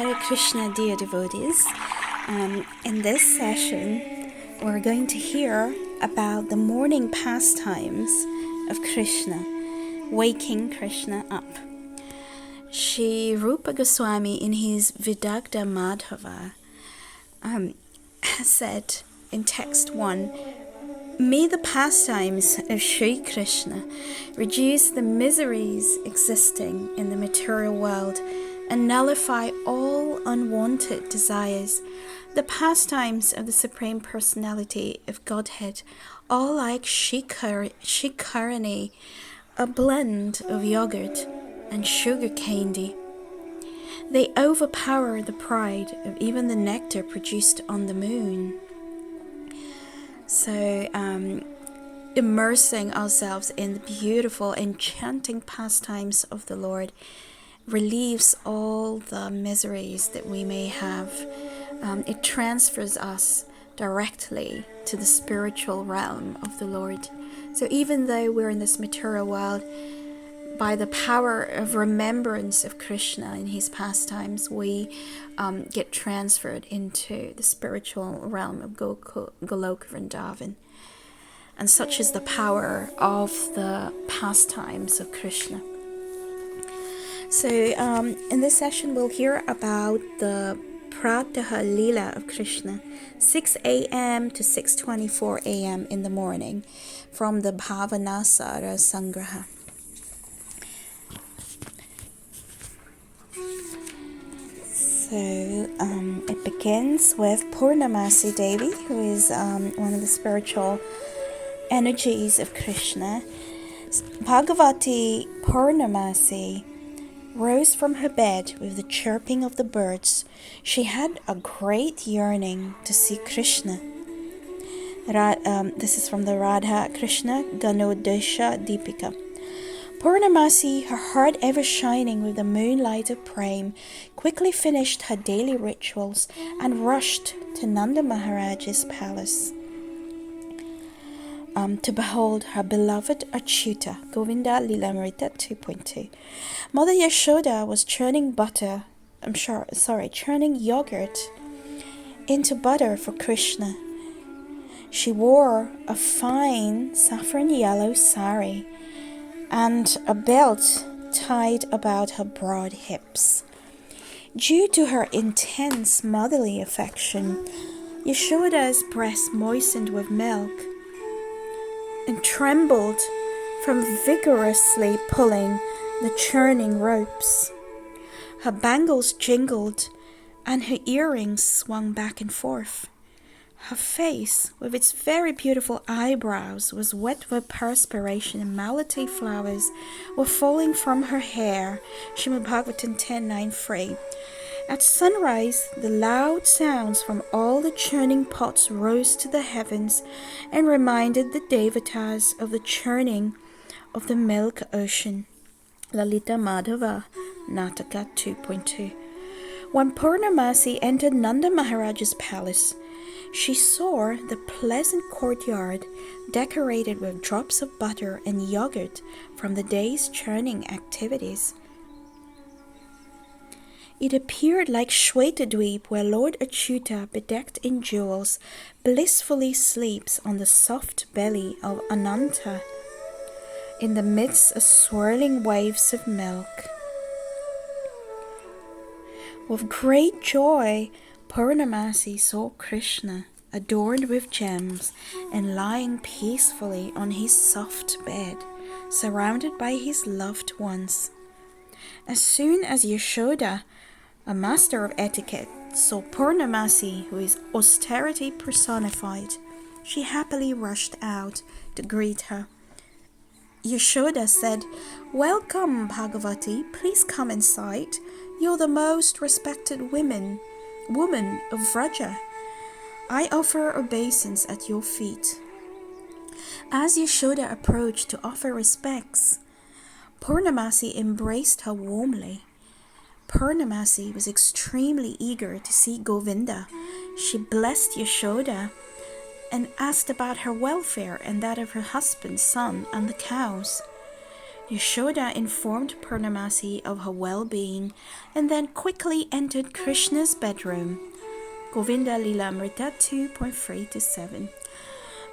Hare Krishna, dear devotees. In this session, we're going to hear about the morning pastimes of Krishna, waking Krishna up. Sri Rupa Goswami, in his Vidagdha Madhava, said in text 1, "May the pastimes of Sri Krishna reduce the miseries existing in the material world and nullify all unwanted desires. The pastimes of the Supreme Personality of Godhead are like shikarani, a blend of yogurt and sugar candy. They overpower the pride of even the nectar produced on the moon." So, immersing ourselves in the beautiful, enchanting pastimes of the Lord relieves all the miseries that we may have. It transfers us directly to the spiritual realm of the Lord. So even though we're in this material world, by the power of remembrance of Krishna in his pastimes, we get transferred into the spiritual realm of Goloka Vrindana. And such is the power of the pastimes of Krishna. So in this session, we'll hear about the Prataha Leela of Krishna, 6 a.m. to 6:24 a.m. in the morning, from the Bhavanasara Sangraha. So it begins with Purnamasi Devi, who is one of the spiritual energies of Krishna. Bhagavati Purnamasi rose from her bed with the chirping of the birds. She had a great yearning to see Krishna. This is from the Radha Krishna Ganodesha Deepika. Purnamasi, her heart ever shining with the moonlight of Prem, quickly finished her daily rituals and rushed to Nanda Maharaj's palace to behold her beloved Achyuta. Govinda Lilamrita 2.2. Mother Yashoda was churning yogurt into butter for Krishna. She wore a fine saffron yellow sari and a belt tied about her broad hips. Due to her intense motherly affection, Yashoda's breast moistened with milk and trembled from vigorously pulling the churning ropes. Her bangles jingled and her earrings swung back and forth. Her face, with its very beautiful eyebrows, was wet with perspiration, and malati flowers were falling from her hair. Srimad Bhagavatam 10.9.3. At sunrise, the loud sounds from all the churning pots rose to the heavens and reminded the devatas of the churning of the milk ocean. Lalita Madhava, Nataka 2.2. When Purnamasi entered Nanda Maharaj's palace, she saw the pleasant courtyard decorated with drops of butter and yogurt from the day's churning activities. It appeared like Shwetadweep, where Lord Achyuta, bedecked in jewels, blissfully sleeps on the soft belly of Ananta, in the midst of swirling waves of milk. With great joy, Purnamasi saw Krishna, adorned with gems, and lying peacefully on his soft bed, surrounded by his loved ones. As soon as Yashoda, a master of etiquette, saw Purnamasi, who is austerity personified, she happily rushed out to greet her. Yashoda said, "Welcome, Bhagavati. Please come inside. You're the most respected woman of Vraja. I offer obeisance at your feet." As Yashoda approached to offer respects, Purnamasi embraced her warmly. Purnamasi was extremely eager to see Govinda. She blessed Yashoda and asked about her welfare and that of her husband, son, and the cows. Yashoda informed Purnamasi of her well-being and then quickly entered Krishna's bedroom. Govinda Lilamrita 2.3-7.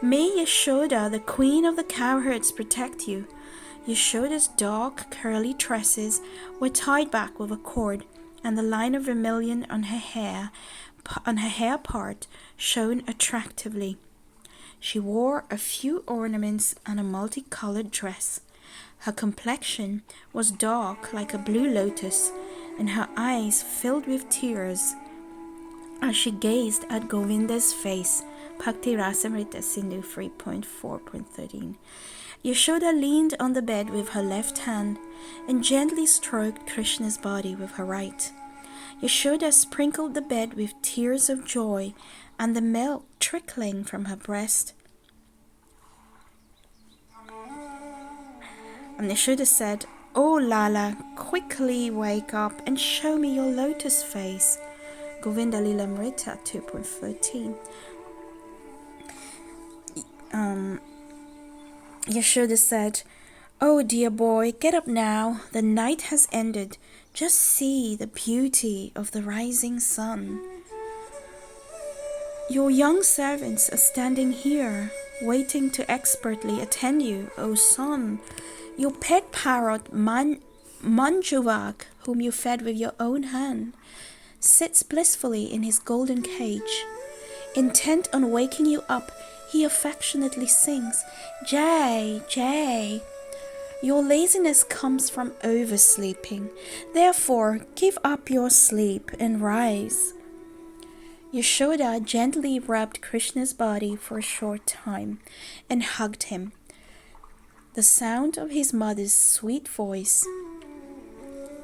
May Yashoda, the queen of the cowherds, protect you. Yashoda's dark, curly tresses were tied back with a cord, and the line of vermilion on her hair part shone attractively. She wore a few ornaments and a multicolored dress. Her complexion was dark like a blue lotus, and her eyes filled with tears as she gazed at Govinda's face. Bhakti Rasamrita Sindhu 3.4.13. Yashoda leaned on the bed with her left hand and gently stroked Krishna's body with her right. Yashoda sprinkled the bed with tears of joy and the milk trickling from her breast. And Yashoda said, "Oh Lala, quickly wake up and show me your lotus face." Govinda Lilamrita 2.13. Yashoda said, "Oh dear boy, get up now. The night has ended. Just see the beauty of the rising sun. Your young servants are standing here, waiting to expertly attend you, O son. Your pet parrot, Manjuvak, whom you fed with your own hand, sits blissfully in his golden cage. Intent on waking you up, he affectionately sings, 'Jai, Jai.' Your laziness comes from oversleeping. Therefore, give up your sleep and rise." Yashoda gently rubbed Krishna's body for a short time and hugged him. The sound of his mother's sweet voice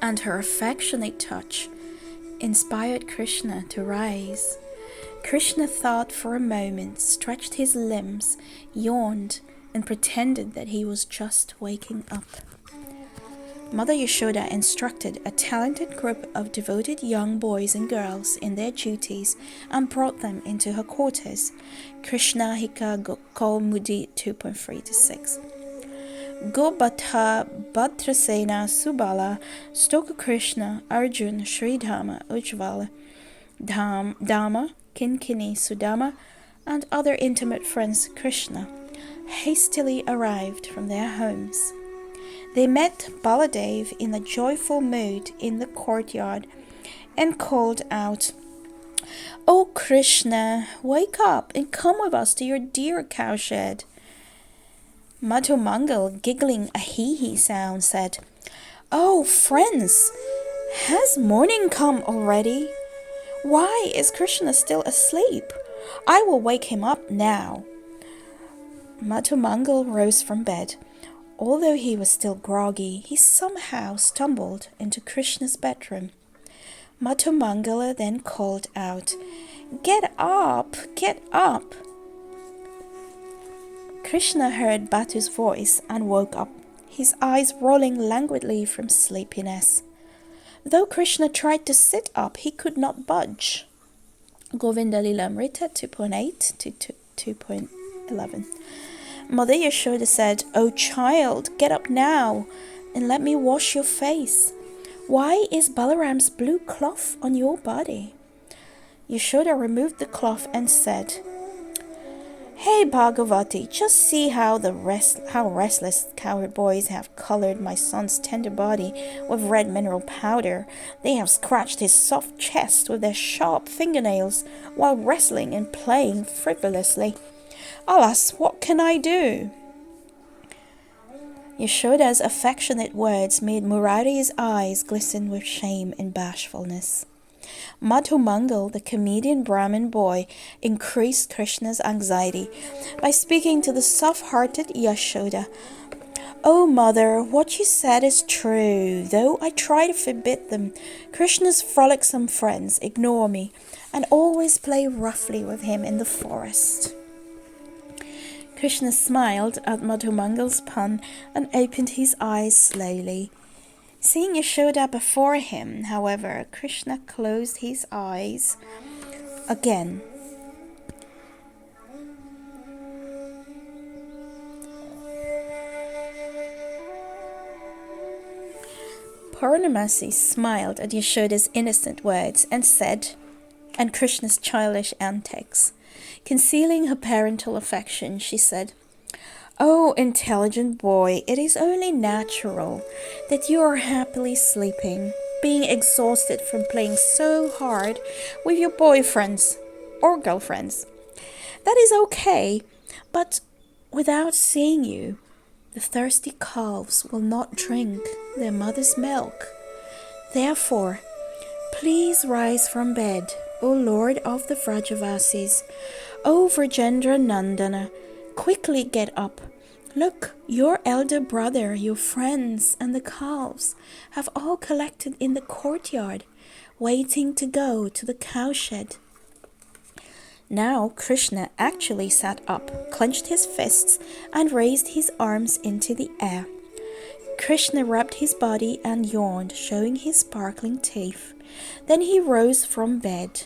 and her affectionate touch inspired Krishna to rise. Krishna thought for a moment, stretched his limbs, yawned, and pretended that he was just waking up. Mother Yashoda instructed a talented group of devoted young boys and girls in their duties and brought them into her quarters. Krishna Hika Kaumudi 2.3-6. Gobhatha, Bhadrasena, Subala, Stoka Krishna, Arjun, Sridhama, Ujjvala, Dama, Kinkini, Sudama, and other intimate friends of Krishna hastily arrived from their homes. They met Baladev in a joyful mood in the courtyard and called out, "O Krishna, wake up and come with us to your dear cowshed." Madhumangal, giggling a hee-hee sound, said, "Oh, friends, has morning come already? Why is Krishna still asleep? I will wake him up now." Madhumangal rose from bed. Although he was still groggy, he somehow stumbled into Krishna's bedroom. Madhumangala then called out, "Get up, get up." Krishna heard Batu's voice and woke up, his eyes rolling languidly from sleepiness. Though Krishna tried to sit up, he could not budge. Govinda Lilamrita 2.8-2.11. Mother Yashoda said, "O child, get up now and let me wash your face. Why is Balaram's blue cloth on your body?" Yashoda removed the cloth and said, "Hey Bhagavati, just see how restless cowherd boys have colored my son's tender body with red mineral powder. They have scratched his soft chest with their sharp fingernails while wrestling and playing frivolously. Alas, what can I do?" Yashoda's affectionate words made Murari's eyes glisten with shame and bashfulness. Madhumangal, the comedian Brahmin boy, increased Krishna's anxiety by speaking to the soft-hearted Yashoda. "Oh, mother, what you said is true. Though I try to forbid them, Krishna's frolicsome friends ignore me and always play roughly with him in the forest." Krishna smiled at Madhumangal's pun and opened his eyes slowly. Seeing Yashoda before him, however, Krishna closed his eyes again. Purnamasi smiled at Yashoda's innocent words and Krishna's childish antics. Concealing her parental affection, she said, "Oh, intelligent boy, it is only natural that you are happily sleeping, being exhausted from playing so hard with your boyfriends or girlfriends. That is okay, but without seeing you, the thirsty calves will not drink their mother's milk. Therefore, please rise from bed, O Lord of the Vrajavasis, O Vrajendra Nandana, quickly get up. Look, your elder brother, your friends, and the calves have all collected in the courtyard, waiting to go to the cowshed." Now Krishna actually sat up, clenched his fists, and raised his arms into the air. Krishna rubbed his body and yawned, showing his sparkling teeth. Then he rose from bed.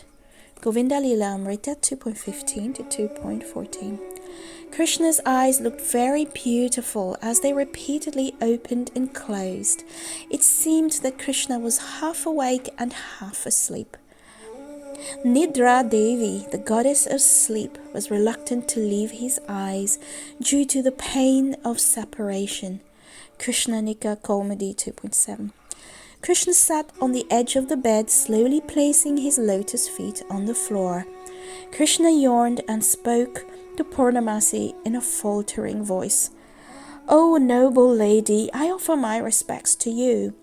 Govinda Lila Amrita 2.15 to 2.14. Krishna's eyes looked very beautiful as they repeatedly opened and closed. It seemed that Krishna was half awake and half asleep. Nidra Devi, the goddess of sleep, was reluctant to leave his eyes due to the pain of separation. Krishna Nika Comedy 2.7. Krishna sat on the edge of the bed, slowly placing his lotus feet on the floor. Krishna yawned and spoke to Purnamasi in a faltering voice. "O noble lady, I offer my respects to you."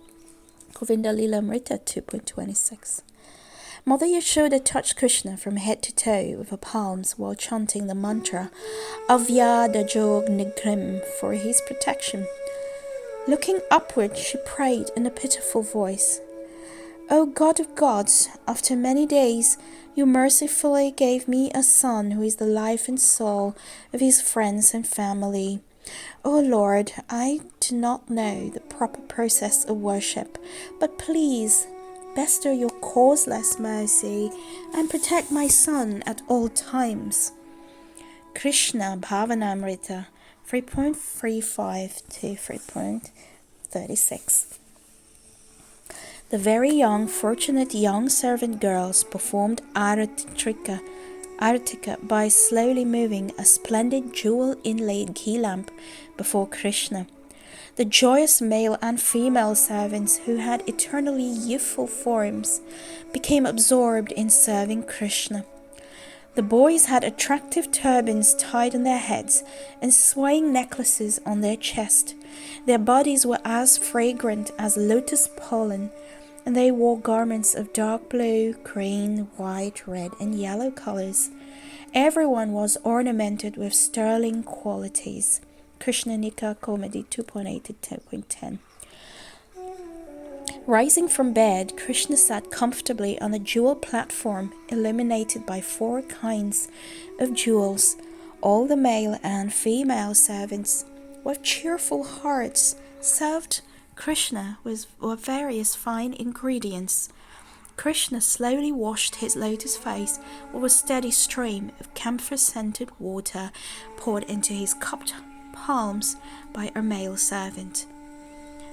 Govinda Lilamrita 2.26. Mother Yashoda touched Krishna from head to toe with her palms while chanting the mantra Avyadajog Nigrim for his protection. Looking upward, she prayed in a pitiful voice, "O God of gods, after many days, you mercifully gave me a son who is the life and soul of his friends and family. O Lord, I do not know the proper process of worship, but please bestow your causeless mercy and protect my son at all times." Krishna Bhavanamrita 3.35 to 3.36. The very young, fortunate young servant girls performed Aratika by slowly moving a splendid jewel-inlaid ghee lamp before Krishna. The joyous male and female servants who had eternally youthful forms became absorbed in serving Krishna. The boys had attractive turbans tied on their heads and swaying necklaces on their chest. Their bodies were as fragrant as lotus pollen, and they wore garments of dark blue, green, white, red, and yellow colors. Everyone was ornamented with sterling qualities. Krishna Nika Comedy 2.8 to 10.10. Rising from bed, Krishna sat comfortably on a jewel platform illuminated by 4 kinds of jewels. All the male and female servants, with cheerful hearts, served Krishna with various fine ingredients. Krishna slowly washed his lotus face with a steady stream of camphor-scented water poured into his cupped palms by a male servant.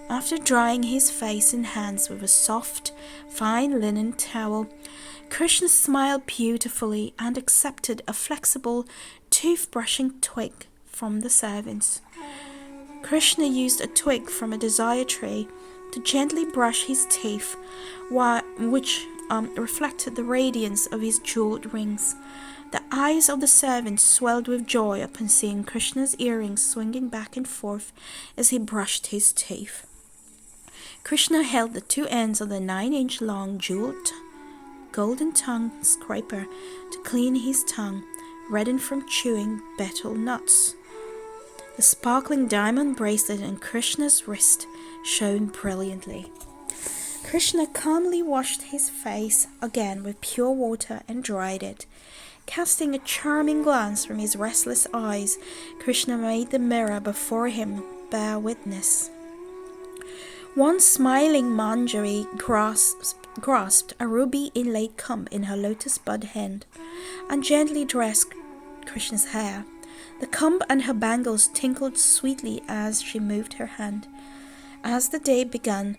After drying his face and hands with a soft, fine linen towel, Krishna smiled beautifully and accepted a flexible toothbrushing twig from the servants. Krishna used a twig from a desire tree to gently brush his teeth, which reflected the radiance of his jeweled rings. The eyes of the servants swelled with joy upon seeing Krishna's earrings swinging back and forth as he brushed his teeth. Krishna held the 2 ends of the 9-inch long jeweled golden tongue scraper to clean his tongue, reddened from chewing betel nuts. The sparkling diamond bracelet on Krishna's wrist shone brilliantly. Krishna calmly washed his face again with pure water and dried it. Casting a charming glance from his restless eyes, Krishna made the mirror before him bear witness. One smiling Manjari grasped a ruby-inlaid comb in her lotus bud hand and gently dressed Krishna's hair. The comb and her bangles tinkled sweetly as she moved her hand. As the day began,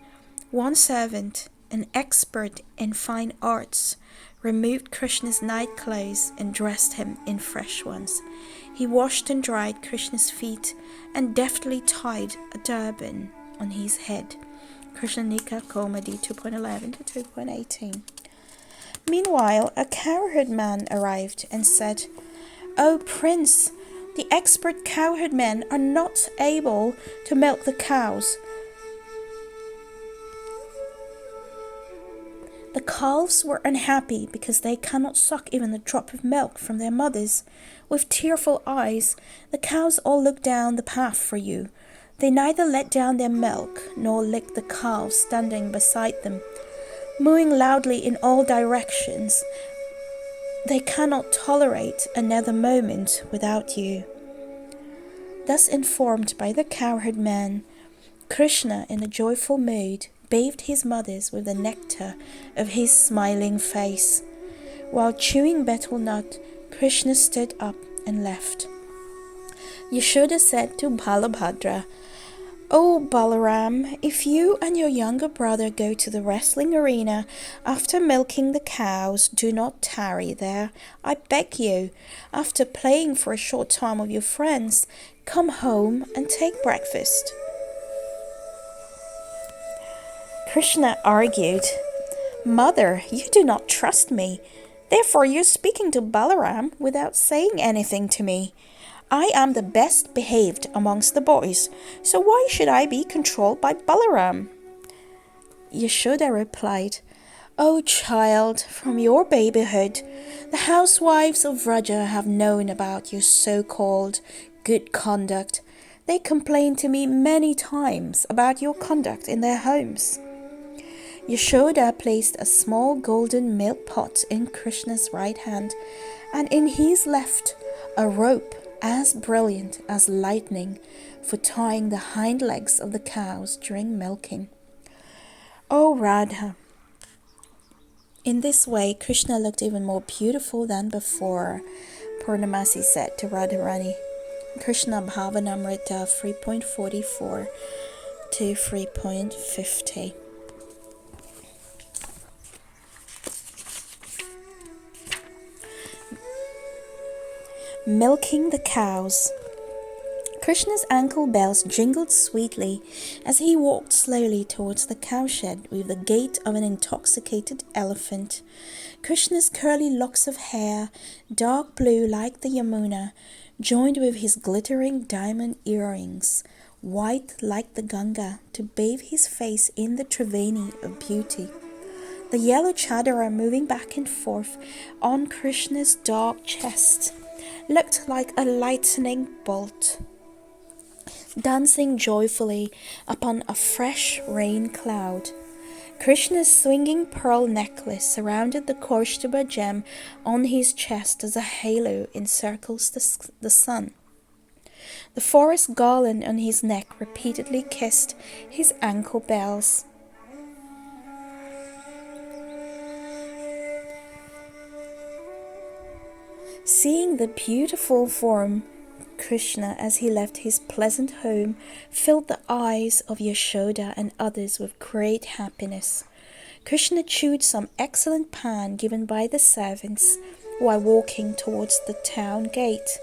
One servant, an expert in fine arts, removed Krishna's night clothes and dressed him in fresh ones. He washed and dried Krishna's feet and deftly tied a turban on his head. Krishna Nika Komedi 2.11 to 2.18. Meanwhile, a cowherd man arrived and said, "O Prince, the expert cowherd men are not able to milk the cows. The calves were unhappy because they cannot suck even a drop of milk from their mothers. With tearful eyes, the cows all look down the path for you. They neither let down their milk nor lick the calves standing beside them, mooing loudly in all directions. They cannot tolerate another moment without you." Thus informed by the cowherd man, Krishna, in a joyful mood, bathed his mothers with the nectar of his smiling face. While chewing betel nut, Krishna stood up and left. Yashoda said to Balabhadra, "O Balaram, if you and your younger brother go to the wrestling arena after milking the cows, do not tarry there. I beg you, after playing for a short time with your friends, come home and take breakfast." Krishna argued, "Mother, you do not trust me. Therefore you're speaking to Balaram without saying anything to me. I am the best behaved amongst the boys, so why should I be controlled by Balaram?" Yashoda replied, "O child, from your babyhood, the housewives of Vraja have known about your so-called good conduct. They complained to me many times about your conduct in their homes." Yashoda placed a small golden milk pot in Krishna's right hand, and in his left a rope as brilliant as lightning for tying the hind legs of the cows during milking. "O Radha!" In this way, Krishna looked even more beautiful than before, Purnamasi said to Radharani. Krishna Bhavanamrita 3.44 to 3.50. Milking the cows. Krishna's ankle bells jingled sweetly as he walked slowly towards the cowshed with the gait of an intoxicated elephant. Krishna's curly locks of hair, dark blue like the Yamuna, joined with his glittering diamond earrings, white like the Ganga, to bathe his face in the Triveni of beauty. The yellow chadara moving back and forth on Krishna's dark chest looked like a lightning bolt, dancing joyfully upon a fresh rain cloud. Krishna's swinging pearl necklace surrounded the Kaustubha gem on his chest as a halo encircles the sun. The forest garland on his neck repeatedly kissed his ankle bells. Seeing the beautiful form, Krishna, as he left his pleasant home, filled the eyes of Yashoda and others with great happiness. Krishna chewed some excellent pan given by the servants while walking towards the town gate.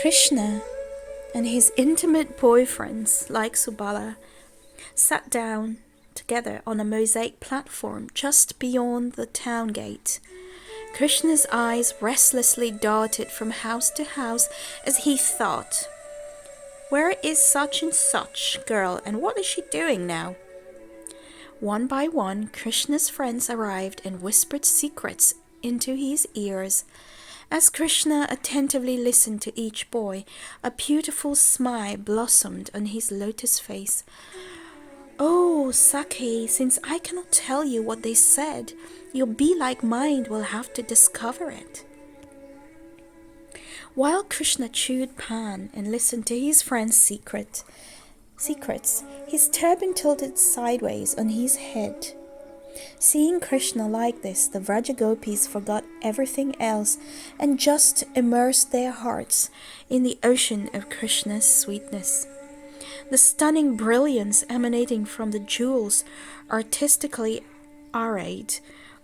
Krishna and his intimate boyfriends, like Subala, sat down together on a mosaic platform just beyond the town gate. Krishna's eyes restlessly darted from house to house as he thought, "Where is such and such girl, and what is she doing now?" One by one, Krishna's friends arrived and whispered secrets into his ears. As Krishna attentively listened to each boy, a beautiful smile blossomed on his lotus face. "Oh, Sakhi, since I cannot tell you what they said, your bee-like mind will have to discover it." While Krishna chewed pan and listened to his friend's secrets, his turban tilted sideways on his head. Seeing Krishna like this, the Vrajagopis forgot everything else and just immersed their hearts in the ocean of Krishna's sweetness. The stunning brilliance emanating from the jewels artistically arrayed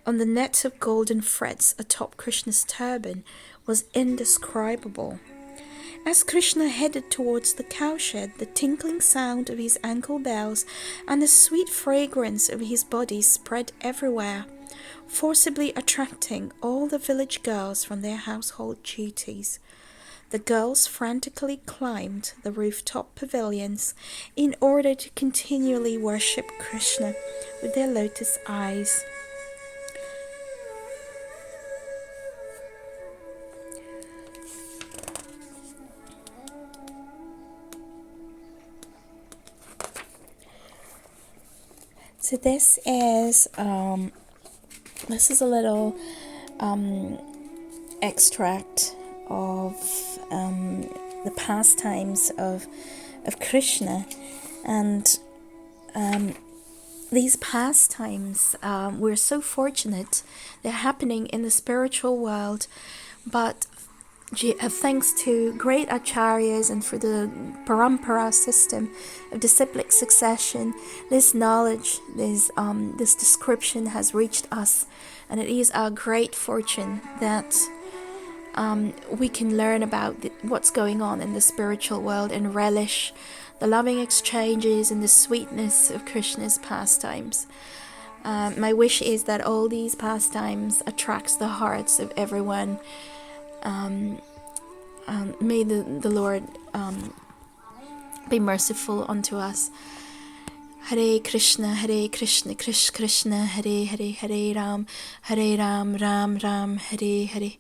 on the net of golden threads atop Krishna's turban was indescribable. As Krishna headed towards the cowshed, the tinkling sound of his ankle bells and the sweet fragrance of his body spread everywhere, forcibly attracting all the village girls from their household duties. The girls frantically climbed the rooftop pavilions in order to continually worship Krishna with their lotus eyes. So this is a little extract of the pastimes of Krishna, and these pastimes, we're so fortunate they're happening in the spiritual world, but thanks to great acharyas and for the parampara system of disciplic succession, this knowledge, this description has reached us, and it is our great fortune that we can learn about what's going on in the spiritual world and relish the loving exchanges and the sweetness of Krishna's pastimes. My wish is that all these pastimes attracts the hearts of everyone. May the Lord be merciful unto us. Hare Krishna, Krishna Krishna, Hare Hare, Hare Ram, Ram Ram, Hare Hare.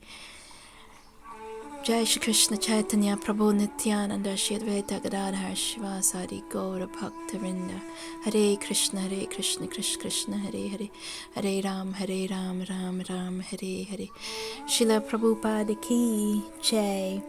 Jai Shri Krishna Chaitanya Prabhu Nityananda Shri Advaita Gadadhar Shivasari Gaura Bhakta Vrinda. Hare Krishna Krishna Krishna, Hare Hare, Hare Ram, Ram Ram, Hare Hare. Srila Prabhupada Ki Jai.